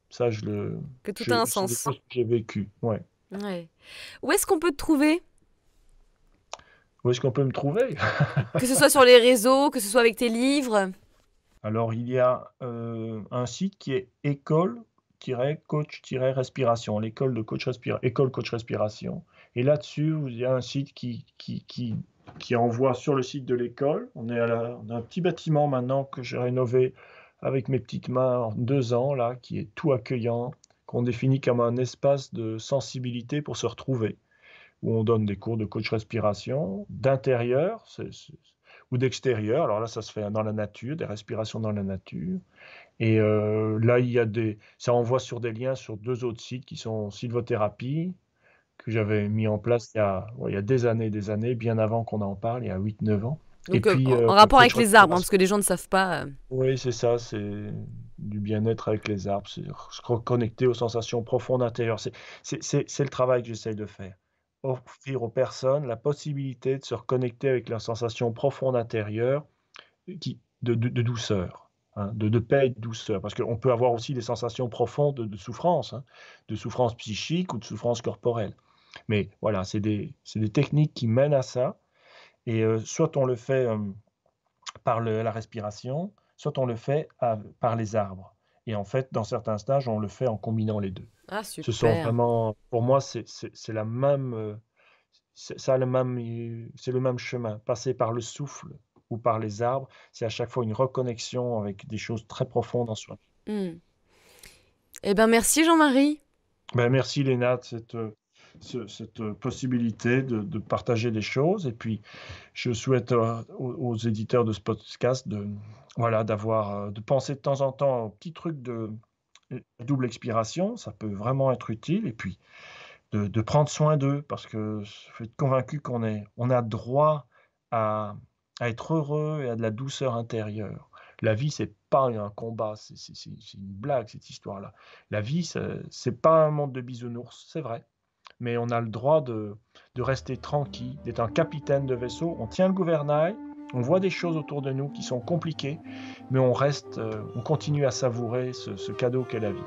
S2: ça je le
S1: Que tout a
S2: je
S1: un
S2: c'est des
S1: sens.
S2: choses que j'ai vécues, ouais.
S1: Ouais. Où est-ce qu'on peut te trouver?
S2: Où est-ce qu'on peut me trouver?
S1: Que ce soit sur les réseaux, que ce soit avec tes livres.
S2: Alors il y a, un site qui est école-coach-respiration, l'école de coach école coach respiration et là-dessus, il y a un site qui envoie sur le site de l'école. On a un petit bâtiment maintenant que j'ai rénové avec mes petites mains en 2 ans là, qui est tout accueillant, qu'on définit comme un espace de sensibilité pour se retrouver, où on donne des cours de coach respiration, d'intérieur, ou d'extérieur. Alors là, ça se fait dans la nature, des respirations dans la nature. Et là, ça envoie sur des liens sur 2 autres sites qui sont Sylvothérapie, que j'avais mis en place ouais, il y a des années, bien avant qu'on en parle, il y a 8, 9 ans. Et
S1: Donc,
S2: puis,
S1: en rapport
S2: peut-être
S1: avec
S2: je
S1: les arbres, hein,
S2: recommence.
S1: parce que les gens ne savent pas.
S2: Oui, c'est ça, c'est du bien-être avec les arbres, c'est se reconnecter aux sensations profondes intérieures. C'est le travail que j'essaye de faire. Offrir aux personnes la possibilité de se reconnecter avec leurs sensations profondes intérieures de douceur, hein, de paix et de douceur. Parce qu'on peut avoir aussi des sensations profondes de souffrance, hein, de souffrance psychique ou de souffrance corporelle. Mais voilà, c'est des techniques qui mènent à ça et soit on le fait, par la respiration, soit on le fait par les arbres. Et en fait, dans certains stages, on le fait en combinant les 2.
S1: Ah,
S2: Ce sont
S1: super.
S2: vraiment pour moi, c'est la même, ça a c'est le même chemin. Passer par le souffle ou par les arbres, c'est à chaque fois une reconnexion avec des choses très profondes en soi.
S1: Hmm. Eh ben, merci Jean-Marie.
S2: Ben, merci Léna de cette possibilité de partager des choses et puis je souhaite, aux éditeurs de ce podcast voilà, de penser de temps en temps aux petits trucs de double expiration, ça peut vraiment être utile et puis de prendre soin d'eux parce que je faut être convaincu on a droit à être heureux et à de la douceur intérieure. La vie, c'est pas un combat, c'est une blague cette histoire-là. La vie, c'est pas un monde de bisounours, c'est vrai, mais on a le droit de rester tranquille, d'être un capitaine de vaisseau. On tient le gouvernail, on voit des choses autour de nous qui sont compliquées, mais on reste, on continue à savourer ce cadeau qu'est la vie.